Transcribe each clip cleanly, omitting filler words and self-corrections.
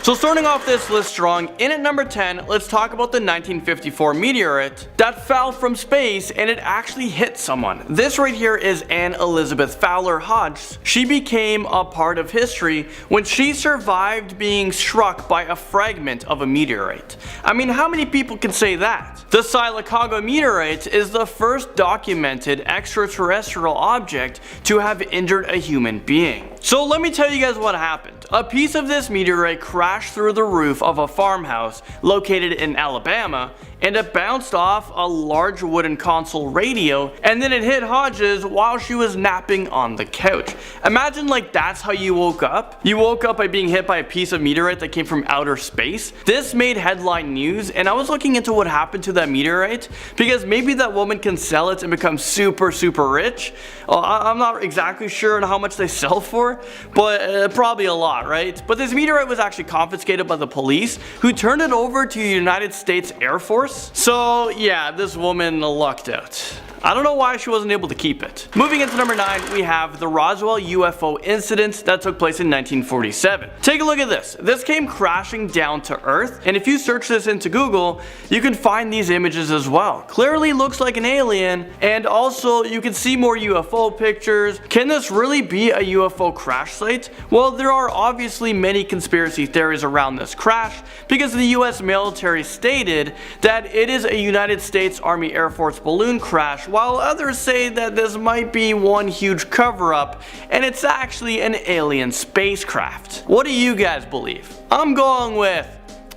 So starting off this list strong, in at number 10, let's talk about the 1954 meteorite that fell from space and it actually hit someone. This right here is Anne Elizabeth Fowler Hodges. She became a part of history when she survived being struck by a fragment of a meteorite. I mean, how many people can say that? The Sylacauga meteorite is the first documented extraterrestrial object to have injured a human being. So let me tell you guys what happened. A piece of this meteorite crashed through the roof of a farmhouse located in Alabama, and it bounced off a large wooden console radio, and then it hit Hodges while she was napping on the couch. Imagine like that's how you woke up. You woke up by being hit by a piece of meteorite that came from outer space. This made headline news, and I was looking into what happened to that meteorite because maybe that woman can sell it and become super rich. I'm not exactly sure on how much they sell for, but probably a lot, right? But this meteorite was actually confiscated by the police, who turned it over to the United States Air Force. So yeah, this woman lucked out. I don't know why she wasn't able to keep it. Moving into number 9, we have the Roswell UFO incident that took place in 1947. Take a look at this. This came crashing down to Earth, and if you search this into Google, you can find these images as well. Clearly looks like an alien, and also you can see more UFO pictures. Can this really be a UFO crash site? Well, there are obviously many conspiracy theories around this crash because the US military stated that it is a United States Army Air Force balloon crash, while others say that this might be one huge cover-up and it's actually an alien spacecraft. What do you guys believe? I'm going with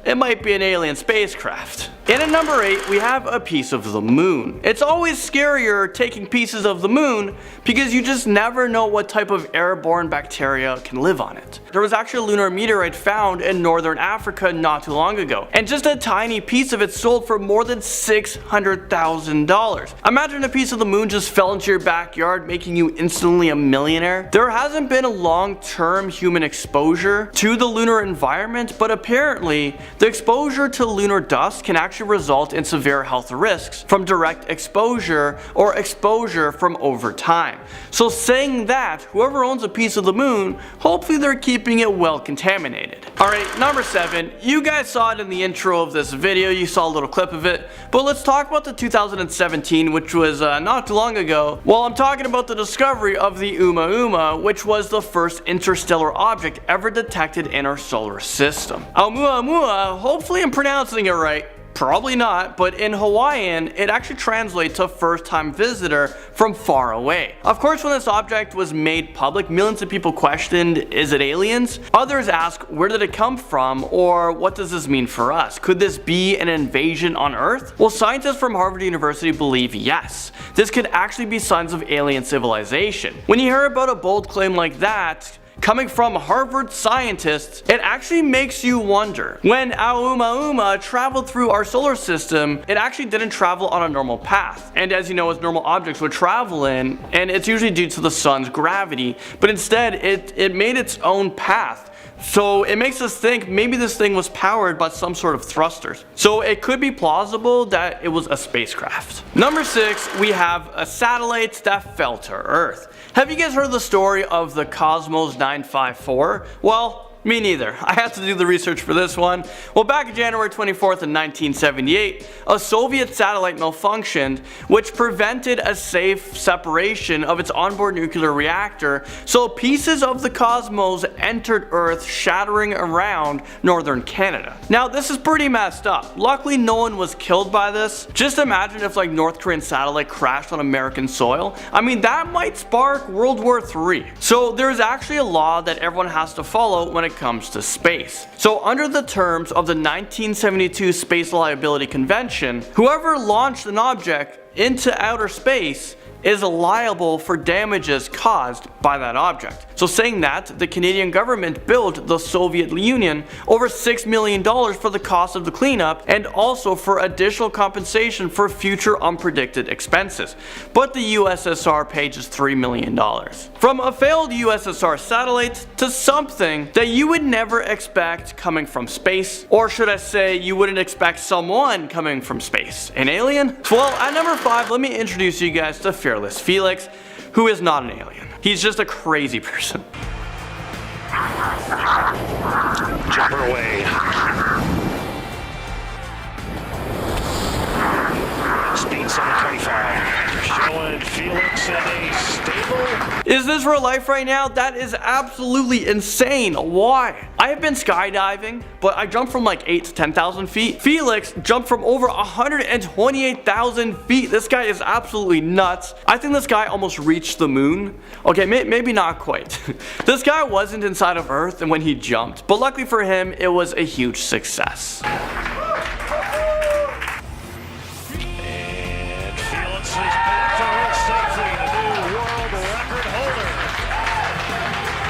it might be an alien spacecraft. In at number 8, we have a piece of the moon. It's always scarier taking pieces of the moon because you just never know what type of airborne bacteria can live on it. There was actually a lunar meteorite found in northern Africa not too long ago, and just a tiny piece of it sold for more than $600,000. Imagine a piece of the moon just fell into your backyard, making you instantly a millionaire. There hasn't been a long-term human exposure to the lunar environment, but apparently the exposure to lunar dust can actually result in severe health risks from direct exposure or exposure from over time. So saying that, whoever owns a piece of the moon, hopefully they're keeping it well contaminated. Alright, number 7, you guys saw it in the intro of this video, you saw a little clip of it, but let's talk about the 2017, which was not too long ago. Well, I'm talking about the discovery of the Oumuamua, which was the first interstellar object ever detected in our solar system. Oumuamua, hopefully I'm pronouncing it right. Probably not, but in Hawaiian, it actually translates to first-time visitor from far away. Of course, when this object was made public, millions of people questioned, is it aliens? Others ask, where did it come from, or what does this mean for us? Could this be an invasion on Earth? Well, scientists from Harvard University believe yes. This could actually be signs of alien civilization. When you hear about a bold claim like that, coming from Harvard scientists, it actually makes you wonder. When Oumuamua traveled through our solar system, it actually didn't travel on a normal path. And as you know, as normal objects would travel in, and it's usually due to the sun's gravity, but instead it made its own path. So it makes us think maybe this thing was powered by some sort of thrusters. So it could be plausible that it was a spacecraft. Number 6, we have a satellite that fell to Earth. Have you guys heard the story of the Cosmos 954? Well, me neither. I had to do the research for this one. Well, back January 24th in 1978, a Soviet satellite malfunctioned, which prevented a safe separation of its onboard nuclear reactor, so pieces of the Cosmos entered Earth, shattering around northern Canada. Now, this is pretty messed up. Luckily, no one was killed by this. Just imagine if like North Korean satellite crashed on American soil. I mean, that might spark World War III. So there's actually a law that everyone has to follow when it comes to space. So under the terms of the 1972 Space Liability Convention, whoever launched an object into outer space is liable for damages caused by that object. So saying that, the Canadian government billed the Soviet Union over $6 million for the cost of the cleanup and also for additional compensation for future unpredicted expenses. But the USSR paid just $3 million. From a failed USSR satellite to something that you would never expect coming from space, or should I say you wouldn't expect someone coming from space. An alien? Well, at number 5, let me introduce you guys to Fearless Felix, who is not an alien. He's just a crazy person. Jumper away. Speed 725. Showing FELIX in a stable. Is this real life right now? That is absolutely insane. Why? I have been skydiving, but I jumped from like 8 to 10,000 feet. FELIX jumped from over 128,000 feet. This guy is absolutely nuts. I think this guy almost reached the moon. Okay, maybe not quite. This guy wasn't inside of Earth and when he jumped, but luckily for him, it was a huge success.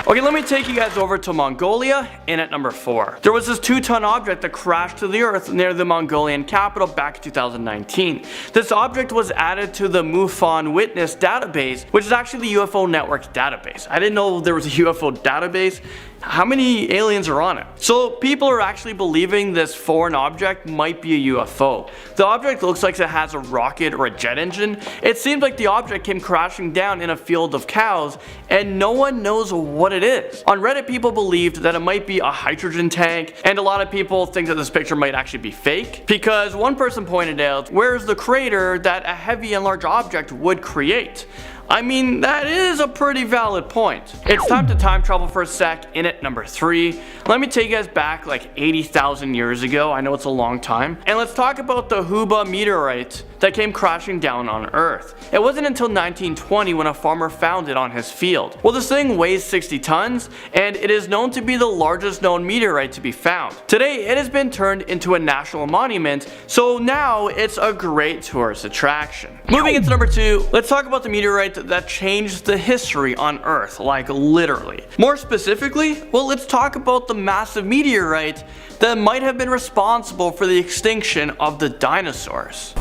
Okay, let me take you guys over to Mongolia, in at number 4. There was this 2-ton object that crashed to the earth near the Mongolian capital back in 2019. This object was added to the MUFON Witness database, which is actually the UFO network database. I didn't know there was a UFO database. How many aliens are on it? So people are actually believing this foreign object might be a UFO. The object looks like it has a rocket or a jet engine. It seems like the object came crashing down in a field of cows and no one knows what it is. On Reddit, people believed that it might be a hydrogen tank, and a lot of people think that this picture might actually be fake because one person pointed out, where's the crater that a heavy and large object would create? I mean, that is a pretty valid point. It's time to time travel for a sec, in at number 3. Let me take you guys back like 80,000 years ago. I know it's a long time. And let's talk about the HOBA meteorite that came crashing down on Earth. It wasn't until 1920 when a farmer found it on his field. Well, this thing weighs 60 tons, and it is known to be the largest known meteorite to be found. Today, it has been turned into a national monument, so now it's a great tourist attraction. Moving into number 2, let's talk about the meteorite that changed the history on Earth, like literally. More specifically, well, let's talk about the massive meteorite that might have been responsible for the extinction of the dinosaurs.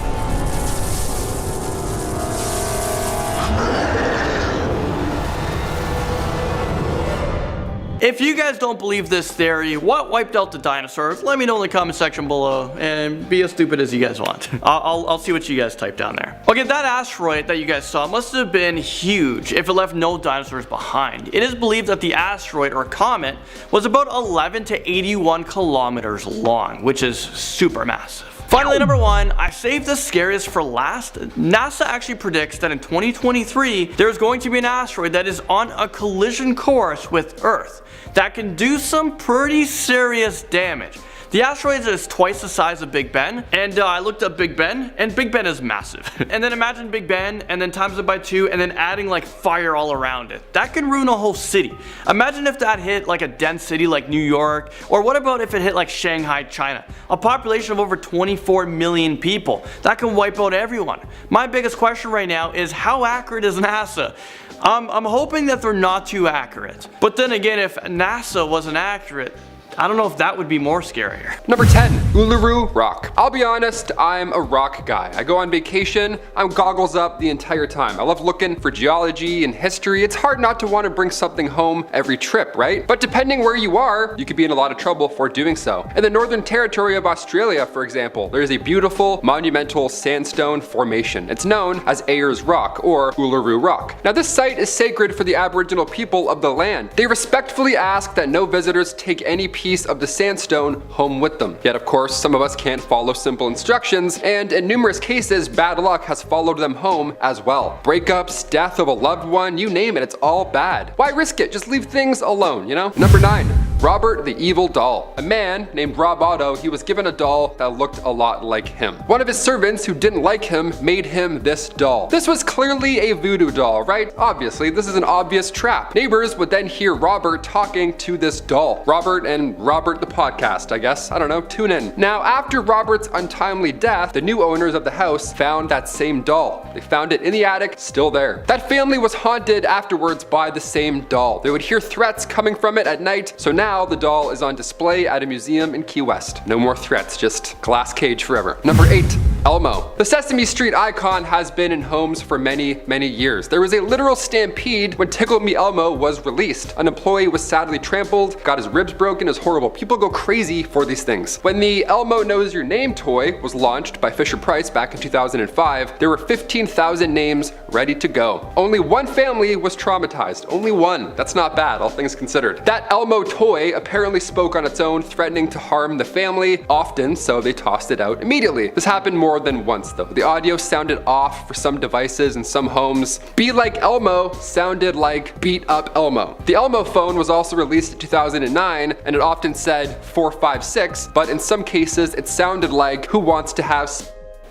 If you guys don't believe this theory, what wiped out the dinosaurs, let me know in the comment section below and be as stupid as you guys want. I'll see what you guys type down there. Okay, that asteroid that you guys saw must have been huge if it left no dinosaurs behind. It is believed that the asteroid or comet was about 11 to 81 kilometers long, which is super massive. Finally, number 1, I saved the scariest for last. NASA actually predicts that in 2023, there's going to be an asteroid that is on a collision course with Earth that can do some pretty serious damage. The asteroid is twice the size of Big Ben, and I looked up Big Ben, and Big Ben is massive. And then imagine Big Ben, and then times it by 2, and then adding like fire all around it. That can ruin a whole city. Imagine if that hit like a dense city like New York, or what about if it hit like Shanghai, China? A population of over 24 million people. That can wipe out everyone. My biggest question right now is how accurate is NASA? I'm hoping that they're not too accurate. But then again, if NASA wasn't accurate, I don't know if that would be more scarier. Number 10, Uluru Rock. I'll be honest, I'm a rock guy. I go on vacation, I'm goggles up the entire time. I love looking for geology and history. It's hard not to want to bring something home every trip, right? But depending where you are, you could be in a lot of trouble for doing so. In the Northern Territory of Australia, for example, there is a beautiful monumental sandstone formation. It's known as Ayers Rock or Uluru Rock. Now this site is sacred for the Aboriginal people of the land. They respectfully ask that no visitors take any piece of the sandstone home with them. Yet of course, some of us can't follow simple instructions, and in numerous cases, bad luck has followed them home as well. Breakups, death of a loved one, you name it, it's all bad. Why risk it? Just leave things alone, you know? Number 9. Robert the Evil Doll. A man named Rob Otto, he was given a doll that looked a lot like him. One of his servants who didn't like him made him this doll. This was clearly a voodoo doll, right? Obviously, this is an obvious trap. Neighbors would then hear Robert talking to this doll. Robert and Robert the podcast, I guess. I don't know, tune in. Now, after Robert's untimely death, the new owners of the house found that same doll. They found it in the attic, still there. That family was haunted afterwards by the same doll. They would hear threats coming from it at night, so now the doll is on display at a museum in Key West. No more threats, just glass cage forever. Number 8. Elmo. The Sesame Street icon has been in homes for many, many years. There was a literal stampede when Tickle Me Elmo was released. An employee was sadly trampled, got his ribs broken. It was horrible. People go crazy for these things. When the Elmo Knows Your Name toy was launched by Fisher-Price back in 2005, there were 15,000 names ready to go. Only one family was traumatized. Only one. That's not bad, all things considered. That Elmo toy apparently spoke on its own, threatening to harm the family, often, so they tossed it out immediately. This happened more than once though. The audio sounded off for some devices in some homes. Be Like Elmo sounded like Beat Up Elmo. The Elmo phone was also released in 2009, and it often said 456, but in some cases it sounded like Who Wants to Have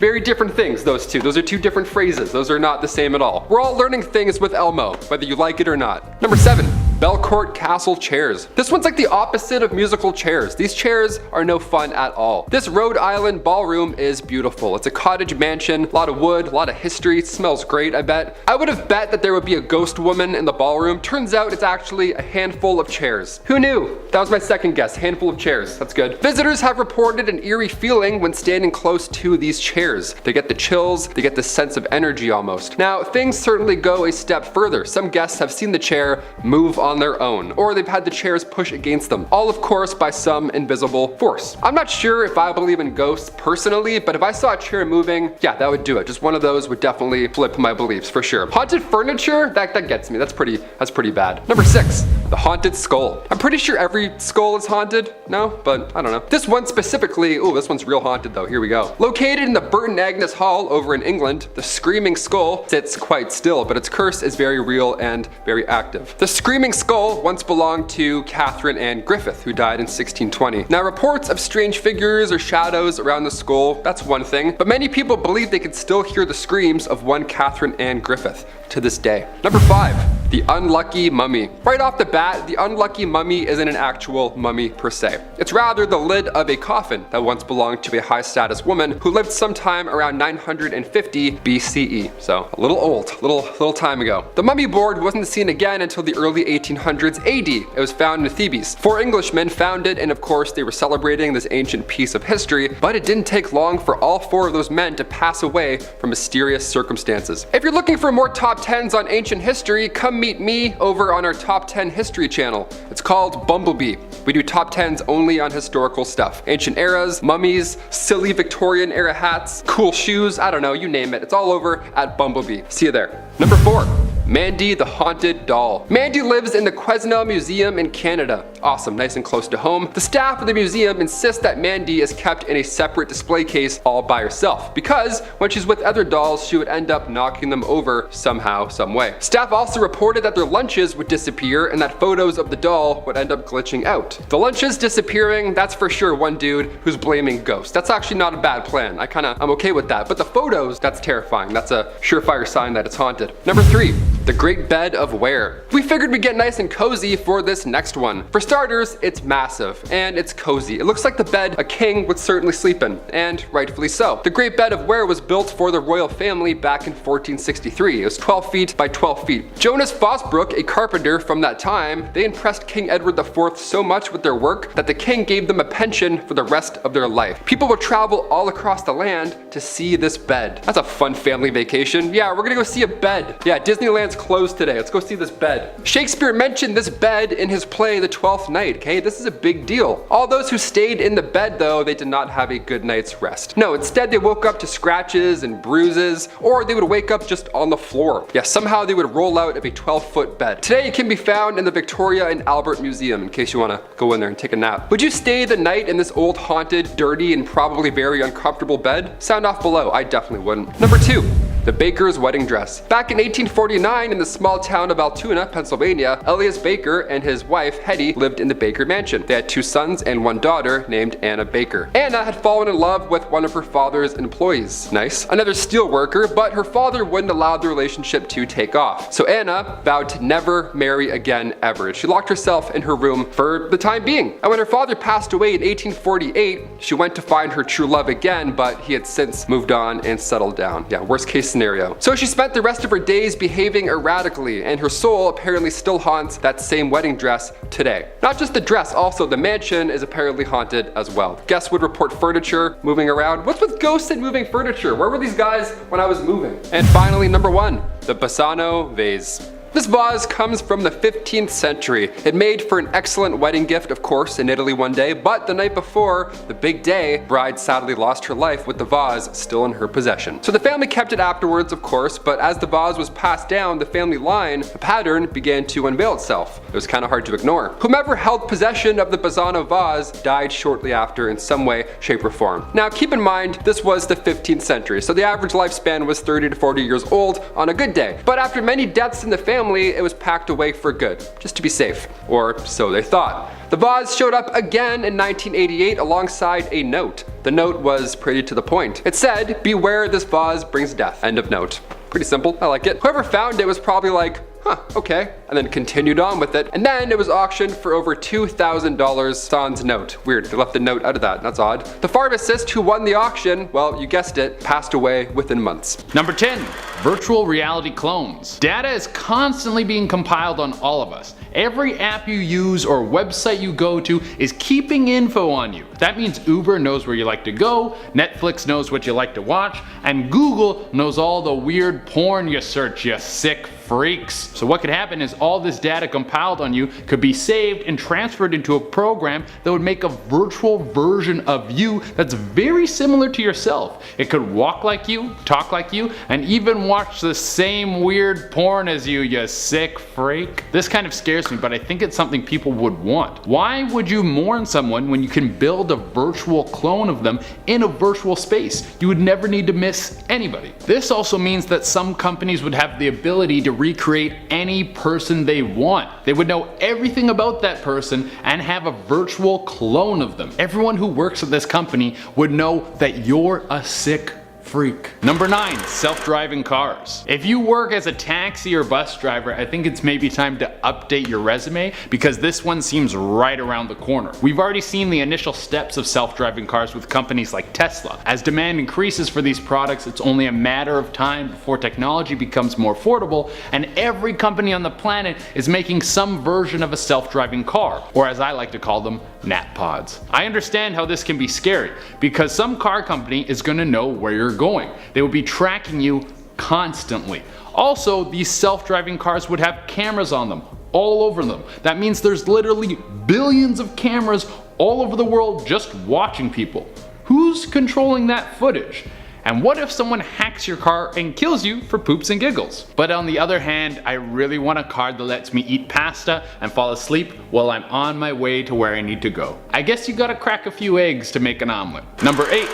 Very different things, those two. Those are two different phrases. Those are not the same at all. We're all learning things with Elmo, whether you like it or not. Number 7. Belcourt Castle chairs. This one's like the opposite of musical chairs. These chairs are no fun at all. This Rhode Island ballroom is beautiful. It's a cottage mansion, a lot of wood, a lot of history. It smells great, I bet. I would have bet that there would be a ghost woman in the ballroom. Turns out it's actually a handful of chairs. Who knew? That was my second guess. Handful of chairs. That's good. Visitors have reported an eerie feeling when standing close to these chairs. They get the chills, they get this sense of energy almost. Now, things certainly go a step further. Some guests have seen the chair move on their own, or they've had the chairs push against them, all of course by some invisible force. I'm not sure if I believe in ghosts personally, but if I saw a chair moving, yeah, that would do it. Just one of those would definitely flip my beliefs for sure. Haunted furniture, that gets me. That's pretty bad. Number 6, the haunted skull. I'm pretty sure every skull is haunted. No, but I don't know. This one specifically, oh, this one's real haunted though. Here we go. Located in the Burton Agnes Hall over in England, the screaming skull sits quite still, but its curse is very real and very active. The screaming skull once belonged to Catherine Ann Griffith, who died in 1620. Now, reports of strange figures or shadows around the skull, that's one thing, but many people believe they could still hear the screams of one Catherine Ann Griffith to this day. Number 5, the unlucky mummy. Right off the bat, the unlucky mummy isn't an actual mummy per se. It's rather the lid of a coffin that once belonged to a high status woman who lived sometime around 950 BCE. So a little old, little time ago. The mummy board wasn't seen again until the early 1800s AD. It was found in Thebes. 4 Englishmen found it, and of course they were celebrating this ancient piece of history, but it didn't take long for all 4 of those men to pass away from mysterious circumstances. If you're looking for more top 10s on ancient history, come meet me over on our top 10 history channel. It's called Bumblebee. We do top 10s only on historical stuff. Ancient eras, mummies, silly Victorian era hats, cool shoes, I don't know, you name it. It's all over at Bumblebee. See you there. Number 4. Mandy the Haunted Doll. Mandy lives in the Quesnel Museum in Canada. Awesome, nice and close to home. The staff of the museum insists that Mandy is kept in a separate display case all by herself, because when she's with other dolls, she would end up knocking them over somehow, some way. Staff also reported that their lunches would disappear and that photos of the doll would end up glitching out. The lunches disappearing, that's for sure one dude who's blaming ghosts. That's actually not a bad plan. I'm okay with that. But the photos, that's terrifying. That's a surefire sign that it's haunted. Number 3. The Great Bed of Ware. We figured we'd get nice and cozy for this next one. For starters, it's massive, and it's cozy. It looks like the bed a king would certainly sleep in, and rightfully so. The Great Bed of Ware was built for the royal family back in 1463. It was 12 feet by 12 feet. Jonas Fosbrook, a carpenter from that time, they impressed King Edward IV so much with their work that the king gave them a pension for the rest of their life. People would travel all across the land to see this bed. That's a fun family vacation. Yeah, we're gonna go see a bed. Yeah, Disneyland's closed today. Let's go see this bed. Shakespeare mentioned this bed in his play The Twelfth Night, okay? This is a big deal. All those who stayed in the bed though, they did not have a good night's rest. No, instead they woke up to scratches and bruises, or they would wake up just on the floor. Yeah, somehow they would roll out of a 12-foot bed. Today it can be found in the Victoria and Albert Museum in case you want to go in there and take a nap. Would you stay the night in this old haunted, dirty, and probably very uncomfortable bed? Sound off below. I definitely wouldn't. Number 2. The Baker's Wedding Dress. Back in 1849 in the small town of Altoona, Pennsylvania, Elias Baker and his wife Hetty lived in the Baker mansion. They had 2 sons and 1 daughter named Anna Baker. Anna had fallen in love with one of her father's employees. Nice. Another steel worker, but her father wouldn't allow the relationship to take off. So Anna vowed to never marry again ever. She locked herself in her room for the time being. And when her father passed away in 1848, she went to find her true love again, but he had since moved on and settled down. Yeah, worst case scenario. So she spent the rest of her days behaving erratically, and her soul apparently still haunts that same wedding dress today. Not just the dress, also the mansion is apparently haunted as well. Guests would report furniture moving around. What's with ghosts and moving furniture? Where were these guys when I was moving? And finally, number 1, the Bassano vase. This vase comes from the 15th century. It made for an excellent wedding gift, of course, in Italy one day, but the night before, the big day, bride sadly lost her life with the vase still in her possession. So the family kept it afterwards, of course, but as the vase was passed down the family line, the pattern began to unveil itself. It was kind of hard to ignore. Whomever held possession of the Bassano vase died shortly after in some way, shape, or form. Now keep in mind, this was the 15th century, so the average lifespan was 30 to 40 years old on a good day. But after many deaths in the family, it was packed away for good, just to be safe, or so they thought. The vase showed up again in 1988 alongside a note. The note was pretty to the point. It said, "Beware, this vase brings death." End of note. Pretty simple, I like it. Whoever found it was probably like, huh, okay, and then continued on with it. And then it was auctioned for over $2,000, sans note. Weird, they left the note out of that, that's odd. The pharmacist who won the auction, well, you guessed it, passed away within months. Number 10, virtual reality clones. Data is constantly being compiled on all of us. Every app you use or website you go to is keeping info on you. That means Uber knows where you like to go, Netflix knows what you like to watch, and Google knows all the weird porn you search, you sick freaks. So what could happen is all this data compiled on you could be saved and transferred into a program that would make a virtual version of you that's very similar to yourself. It could walk like you, talk like you, and even watch the same weird porn as you, you sick freak. This kind of scares me, but I think it's something people would want. Why would you mourn someone when you can build a virtual clone of them in a virtual space? You would never need to miss anybody. This also means that some companies would have the ability to recreate any person they want. They would know everything about that person and have a virtual clone of them. Everyone who works at this company would know that you're a sick freak. Number 9, self-driving cars. If you work as a taxi or bus driver, I think it's maybe time to update your resume because this one seems right around the corner. We've already seen the initial steps of self-driving cars with companies like Tesla. As demand increases for these products, it's only a matter of time before technology becomes more affordable, and every company on the planet is making some version of a self-driving car, or as I like to call them, nap pods. I understand how this can be scary because some car company is going to know where you're going. They will be tracking you constantly. Also, these self-driving cars would have cameras on them, all over them. That means there's literally billions of cameras all over the world just watching people. Who's controlling that footage? And what if someone hacks your car and kills you for poops and giggles? But on the other hand, I really want a car that lets me eat pasta and fall asleep while I'm on my way to where I need to go. I guess you gotta crack a few eggs to make an omelet. Number 8.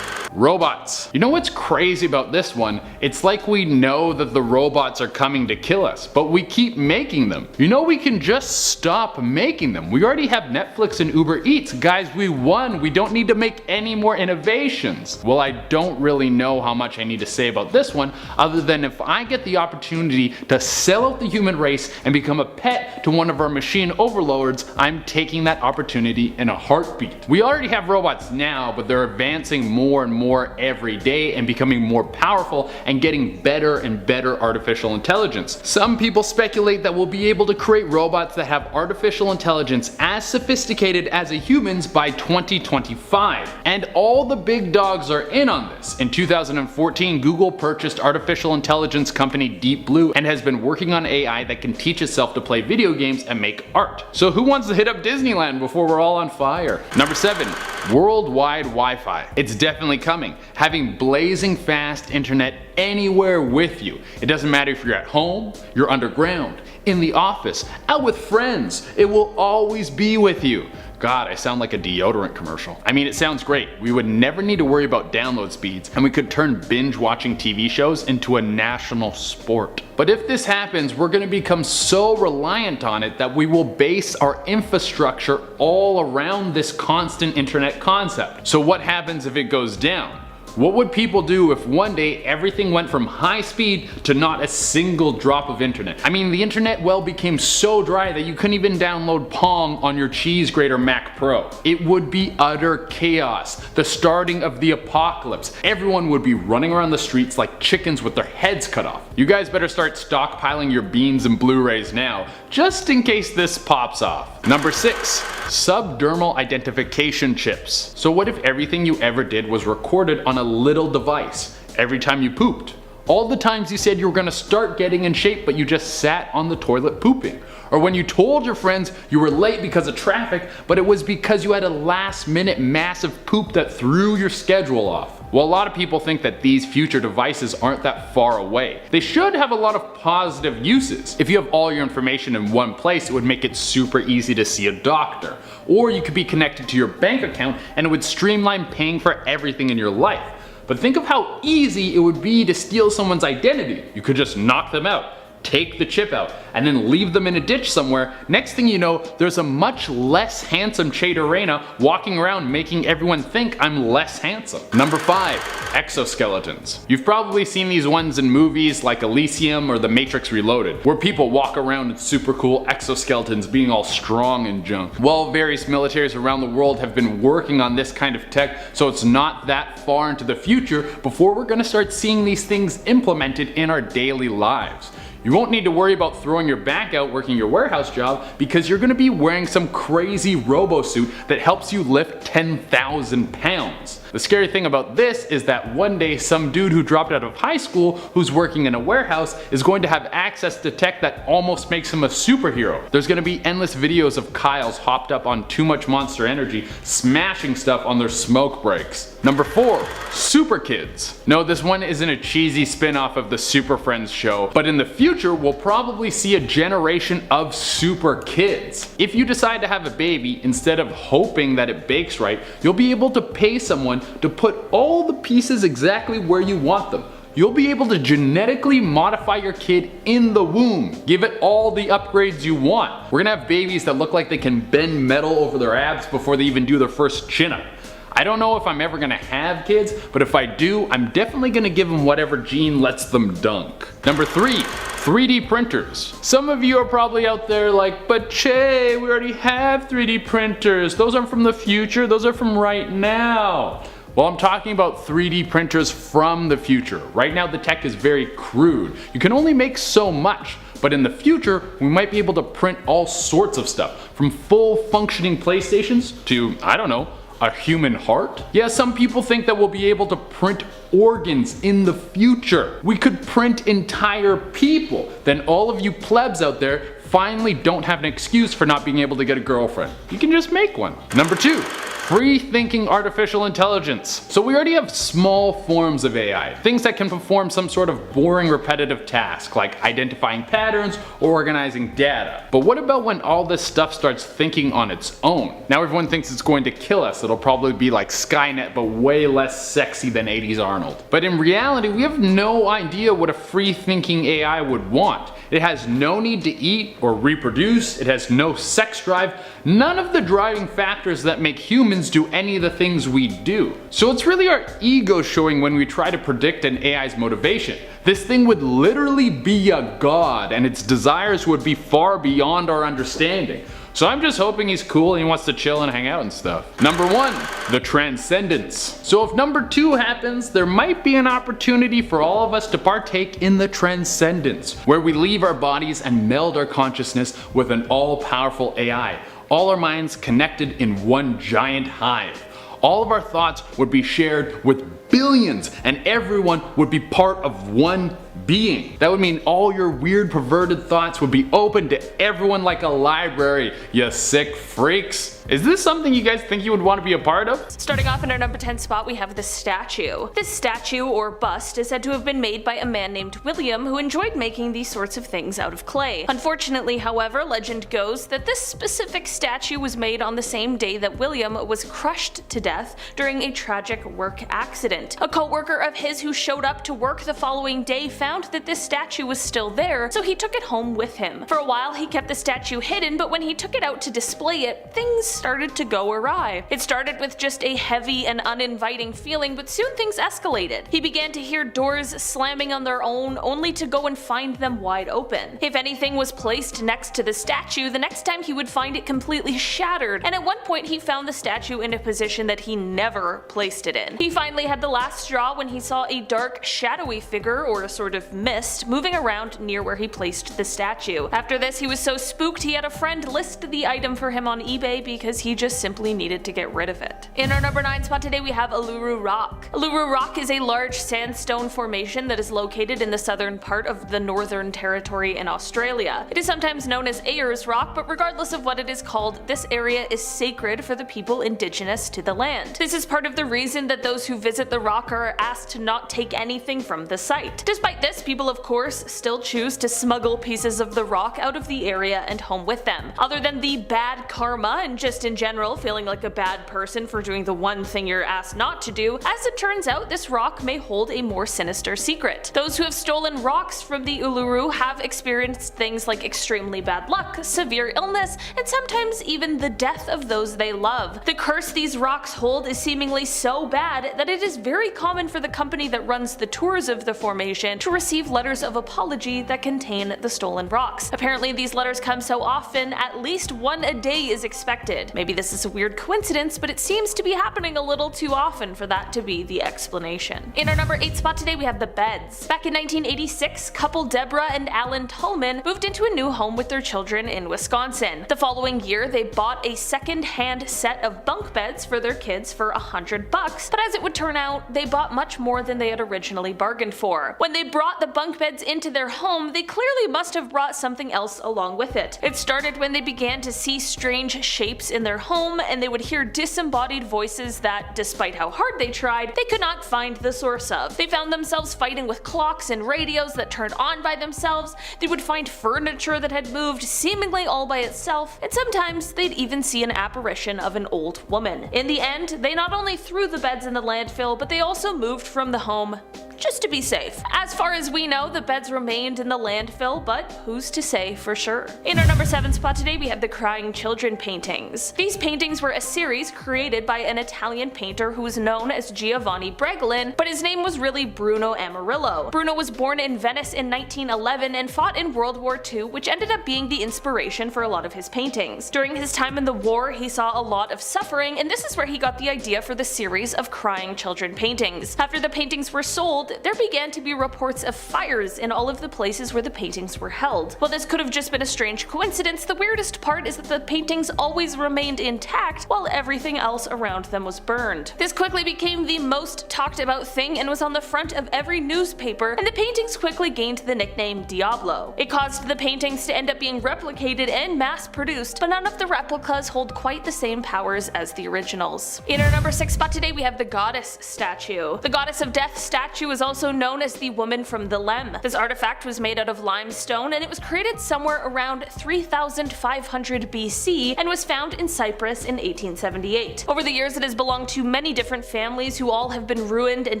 Robots. You know what's crazy about this one? It's like we know that the robots are coming to kill us, but we keep making them. You know, we can just stop making them. We already have Netflix and Uber Eats. Guys, we won. We don't need to make any more innovations. Well, I don't really know how much I need to say about this one, other than if I get the opportunity to sell out the human race and become a pet to one of our machine overlords, I'm taking that opportunity in a heartbeat. We already have robots now, but they're advancing more and more every day and becoming more powerful and getting better and better artificial intelligence. Some people speculate that we'll be able to create robots that have artificial intelligence as sophisticated as a human's by 2025. And all the big dogs are in on this. In 2014, Google purchased artificial intelligence company Deep Blue and has been working on AI that can teach itself to play video games and make art. So who wants to hit up Disneyland before we're all on fire? Number 7, worldwide Wi-Fi. It's definitely coming. Having blazing fast internet anywhere with you. It doesn't matter if you're at home, you're underground, in the office, out with friends. It will always be with you. God, I sound like a deodorant commercial. I mean, it sounds great. We would never need to worry about download speeds, and we could turn binge watching TV shows into a national sport. But if this happens, we're gonna become so reliant on it that we will base our infrastructure all around this constant internet concept. So what happens if it goes down? What would people do if one day everything went from high speed to not a single drop of internet? I mean, the internet well became so dry that you couldn't even download Pong on your cheese grater Mac Pro. It would be utter chaos, the starting of the apocalypse. Everyone would be running around the streets like chickens with their heads cut off. You guys better start stockpiling your beans and Blu-rays now, just in case this pops off. Number 6. Subdermal identification chips. So what if everything you ever did was recorded on a little device? Every time you pooped, all the times you said you were gonna start getting in shape but you just sat on the toilet pooping, or when you told your friends you were late because of traffic but it was because you had a last minute massive poop that threw your schedule off. Well, a lot of people think that these future devices aren't that far away. They should have a lot of positive uses. If you have all your information in one place, it would make it super easy to see a doctor. Or you could be connected to your bank account and it would streamline paying for everything in your life. But think of how easy it would be to steal someone's identity. You could just knock them out, take the chip out, and then leave them in a ditch somewhere. Next thing you know, there's a much less handsome Che Dorena walking around making everyone think I'm less handsome. Number 5. Exoskeletons. You've probably seen these ones in movies like Elysium or The Matrix Reloaded, where people walk around in super cool exoskeletons being all strong and junk. Well, various militaries around the world have been working on this kind of tech, so it's not that far into the future before we're gonna start seeing these things implemented in our daily lives. You won't need to worry about throwing your back out working your warehouse job because you're going to be wearing some crazy robo suit that helps you lift 10,000 pounds. The scary thing about this is that one day some dude who dropped out of high school who's working in a warehouse is going to have access to tech that almost makes him a superhero. There's going to be endless videos of Kyles hopped up on too much Monster Energy smashing stuff on their smoke breaks. Number 4. Super Kids. No, this one isn't a cheesy spin-off of the Super Friends show, but in the future we'll probably see a generation of super kids. If you decide to have a baby, instead of hoping that it bakes right, you'll be able to pay someone to put all the pieces exactly where you want them. You'll be able to genetically modify your kid in the womb. Give it all the upgrades you want. We're gonna have babies that look like they can bend metal over their abs before they even do their first chin-up. I don't know if I'm ever gonna have kids, but if I do, I'm definitely gonna give them whatever gene lets them dunk. Number 3. 3D printers. Some of you are probably out there like, but Che, we already have 3D printers. Those aren't from the future, those are from right now. Well, I'm talking about 3D printers from the future. Right now the tech is very crude. You can only make so much. But in the future, we might be able to print all sorts of stuff. From full functioning PlayStations to, I don't know, a human heart? Yeah, some people think that we'll be able to print organs in the future. We could print entire people. Then all of you plebs out there finally don't have an excuse for not being able to get a girlfriend. You can just make one. Number 2. Free thinking artificial intelligence. So we already have small forms of AI, things that can perform some sort of boring repetitive task like identifying patterns or organizing data. But what about when all this stuff starts thinking on its own? Now everyone thinks it's going to kill us. It'll probably be like Skynet but way less sexy than 80s Arnold. But in reality, we have no idea what a free thinking AI would want. It has no need to eat or reproduce, it has no sex drive, none of the driving factors that make humans do any of the things we do. So it's really our ego showing when we try to predict an AI's motivation. This thing would literally be a god and its desires would be far beyond our understanding. So I'm just hoping he's cool and he wants to chill and hang out and stuff. Number 1, the Transcendence. So if number 2 happens, there might be an opportunity for all of us to partake in the Transcendence, where we leave our bodies and meld our consciousness with an all-powerful AI. All our minds connected in one giant hive. All of our thoughts would be shared with billions and everyone would be part of one being. That would mean all your weird perverted thoughts would be open to everyone like a library, you sick freaks. Is this something you guys think you would want to be a part of? Starting off in our number 10 spot, we have the statue. This statue, or bust, is said to have been made by a man named William who enjoyed making these sorts of things out of clay. Unfortunately, however, legend goes that this specific statue was made on the same day that William was crushed to death during a tragic work accident. A co-worker of his who showed up to work the following day found found that this statue was still there, so he took it home with him. For a while he kept the statue hidden, but when he took it out to display it, things started to go awry. It started with just a heavy and uninviting feeling, but soon things escalated. He began to hear doors slamming on their own, only to go and find them wide open. If anything was placed next to the statue, the next time he would find it completely shattered, and at one point he found the statue in a position that he never placed it in. He finally had the last straw when he saw a dark, shadowy figure, or a sort of mist, moving around near where he placed the statue. After this, he was so spooked he had a friend list the item for him on eBay because he just simply needed to get rid of it. In our number 9 spot today we have Uluru Rock. Uluru Rock is a large sandstone formation that is located in the southern part of the Northern Territory in Australia. It is sometimes known as Ayers Rock, but regardless of what it is called, this area is sacred for the people indigenous to the land. This is part of the reason that those who visit the rock are asked to not take anything from the site. Despite this, people of course still choose to smuggle pieces of the rock out of the area and home with them. Other than the bad karma and just in general feeling like a bad person for doing the one thing you're asked not to do, as it turns out this rock may hold a more sinister secret. Those who have stolen rocks from the Uluru have experienced things like extremely bad luck, severe illness, and sometimes even the death of those they love. The curse these rocks hold is seemingly so bad that it is very common for the company that runs the tours of the formation to receive letters of apology that contain the stolen rocks. Apparently these letters come so often, at least one a day is expected. Maybe this is a weird coincidence, but it seems to be happening a little too often for that to be the explanation. In our number 8 spot today we have the beds. Back in 1986, couple Deborah and Alan Tullman moved into a new home with their children in Wisconsin. The following year they bought a second-hand set of bunk beds for their kids for $100, but as it would turn out, they bought much more than they had originally bargained for. When they brought the bunk beds into their home, they clearly must have brought something else along with it. It started when they began to see strange shapes in their home, and they would hear disembodied voices that, despite how hard they tried, they could not find the source of. They found themselves fighting with clocks and radios that turned on by themselves. They would find furniture that had moved seemingly all by itself, and sometimes they'd even see an apparition of an old woman. In the end, they not only threw the beds in the landfill, but they also moved from the home just to be safe. As far as we know, the beds remained in the landfill, but who's to say for sure? In our number 7 spot today we have the Crying Children paintings. These paintings were a series created by an Italian painter who was known as Giovanni Bregolin, but his name was really Bruno Amarillo. Bruno was born in Venice in 1911 and fought in World War II, which ended up being the inspiration for a lot of his paintings. During his time in the war, he saw a lot of suffering, and this is where he got the idea for the series of Crying Children paintings. After the paintings were sold, there began to be reports of fires in all of the places where the paintings were held. While this could have just been a strange coincidence, the weirdest part is that the paintings always remained intact while everything else around them was burned. This quickly became the most talked about thing and was on the front of every newspaper, and the paintings quickly gained the nickname Diablo. It caused the paintings to end up being replicated and mass-produced, but none of the replicas hold quite the same powers as the originals. In our number 6 spot today we have the Goddess statue. The Goddess of Death statue is also known as the Woman from the Lem. This artifact was made out of limestone, and it was created somewhere around 3500 BC and was found in Cyprus in 1878. Over the years it has belonged to many different families who all have been ruined and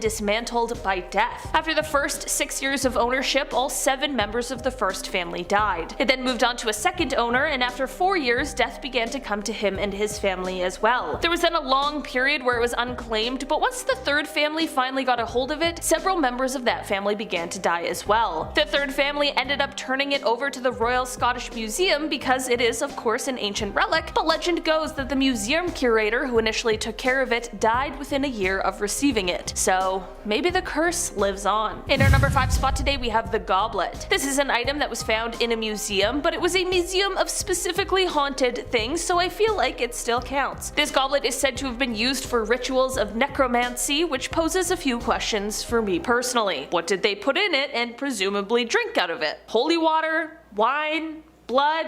dismantled by death. After the first 6 years of ownership, all 7 members of the first family died. It then moved on to a second owner, and after 4 years death began to come to him and his family as well. There was then a long period where it was unclaimed, but once the third family finally got a hold of it, several members of that family began to die as well. The third family ended up turning it over to the Royal Scottish Museum because it is of course an ancient relic, but legend goes that the museum curator who initially took care of it died within a year of receiving it. So maybe the curse lives on. In our number 5 spot today we have the goblet. This is an item that was found in a museum, but it was a museum of specifically haunted things, so I feel like it still counts. This goblet is said to have been used for rituals of necromancy, which poses a few questions for me personally. What did they put in it and presumably drink out of it? Holy water? Wine? Blood?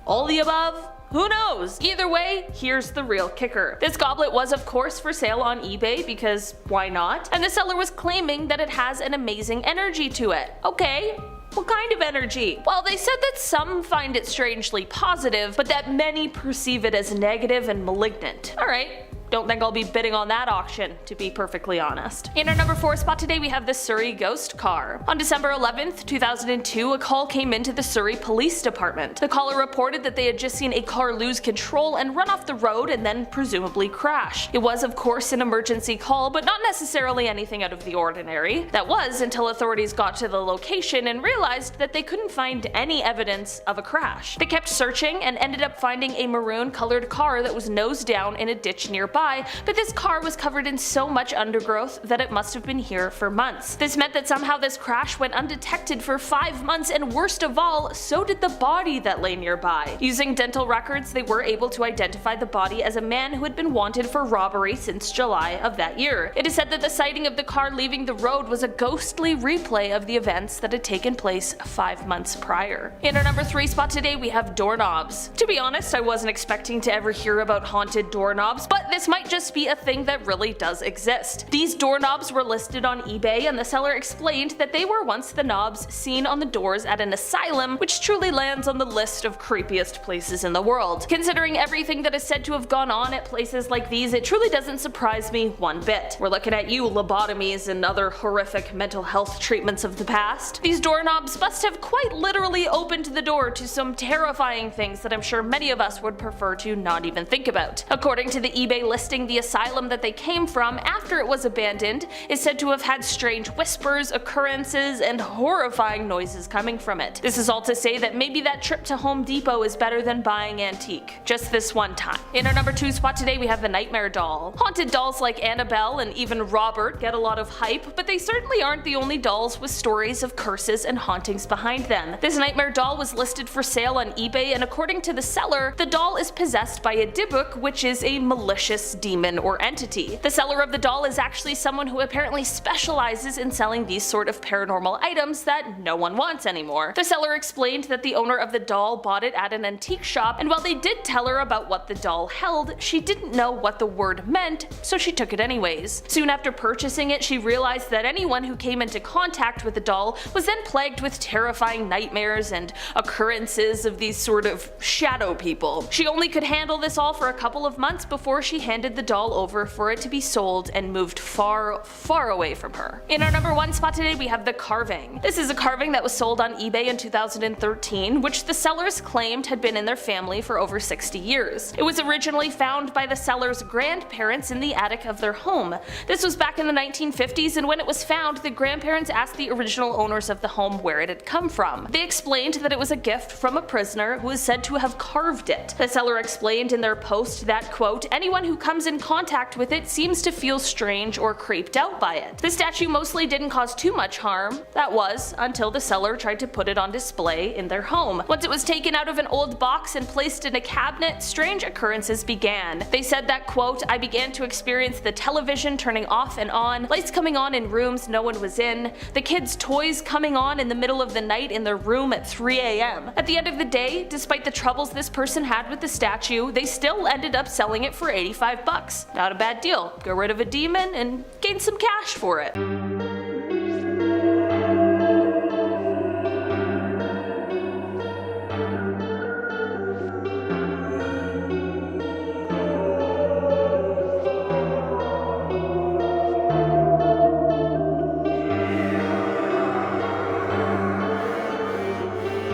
All the above? Who knows? Either way, here's the real kicker. This goblet was of course for sale on eBay because why not? And the seller was claiming that it has an amazing energy to it. Okay. What kind of energy? Well, they said that some find it strangely positive, but that many perceive it as negative and malignant. Alright. Don't think I'll be bidding on that auction, to be perfectly honest. In our number 4 spot today, we have the Surrey ghost car. On December 11th, 2002, a call came into the Surrey Police Department. The caller reported that they had just seen a car lose control and run off the road and then presumably crash. It was, of course, an emergency call, but not necessarily anything out of the ordinary. That was until authorities got to the location and realized that they couldn't find any evidence of a crash. They kept searching and ended up finding a maroon-colored car that was nose down in a ditch nearby, but this car was covered in so much undergrowth that it must have been here for months. This meant that somehow this crash went undetected for 5 months, and worst of all, so did the body that lay nearby. Using dental records, they were able to identify the body as a man who had been wanted for robbery since July of that year. It is said that the sighting of the car leaving the road was a ghostly replay of the events that had taken place 5 months prior. In our number 3 spot today, we have doorknobs. To be honest, I wasn't expecting to ever hear about haunted doorknobs, but this might just be a thing that really does exist. These doorknobs were listed on eBay, and the seller explained that they were once the knobs seen on the doors at an asylum, which truly lands on the list of creepiest places in the world. Considering everything that is said to have gone on at places like these, it truly doesn't surprise me one bit. We're looking at you, lobotomies and other horrific mental health treatments of the past. These doorknobs must have quite literally opened the door to some terrifying things that I'm sure many of us would prefer to not even think about. According to the eBay listing, the asylum that they came from after it was abandoned is said to have had strange whispers, occurrences, and horrifying noises coming from it. This is all to say that maybe that trip to Home Depot is better than buying antique. Just this one time. In our number 2 spot today, we have the Nightmare Doll. Haunted dolls like Annabelle and even Robert get a lot of hype, but they certainly aren't the only dolls with stories of curses and hauntings behind them. This Nightmare Doll was listed for sale on eBay, and according to the seller, the doll is possessed by a Dybbuk, which is a malicious demon or entity. The seller of the doll is actually someone who apparently specializes in selling these sort of paranormal items that no one wants anymore. The seller explained that the owner of the doll bought it at an antique shop, and while they did tell her about what the doll held, she didn't know what the word meant, so she took it anyways. Soon after purchasing it, she realized that anyone who came into contact with the doll was then plagued with terrifying nightmares and occurrences of these sort of shadow people. She only could handle this all for a couple of months before she handed the doll over for it to be sold and moved far, far away from her. In our number 1 spot today, we have the carving. This is a carving that was sold on eBay in 2013, which the sellers claimed had been in their family for over 60 years. It was originally found by the seller's grandparents in the attic of their home. This was back in the 1950s, and when it was found, the grandparents asked the original owners of the home where it had come from. They explained that it was a gift from a prisoner who is said to have carved it. The seller explained in their post that, quote, anyone who comes in contact with it seems to feel strange or creeped out by it. The statue mostly didn't cause too much harm. That was until the seller tried to put it on display in their home. Once it was taken out of an old box and placed in a cabinet, strange occurrences began. They said that, quote, I began to experience the television turning off and on, lights coming on in rooms no one was in, the kids' toys coming on in the middle of the night in their room at 3 a.m. At the end of the day, despite the troubles this person had with the statue, they still ended up selling it for $85. Not a bad deal. Get rid of a demon and gain some cash for it.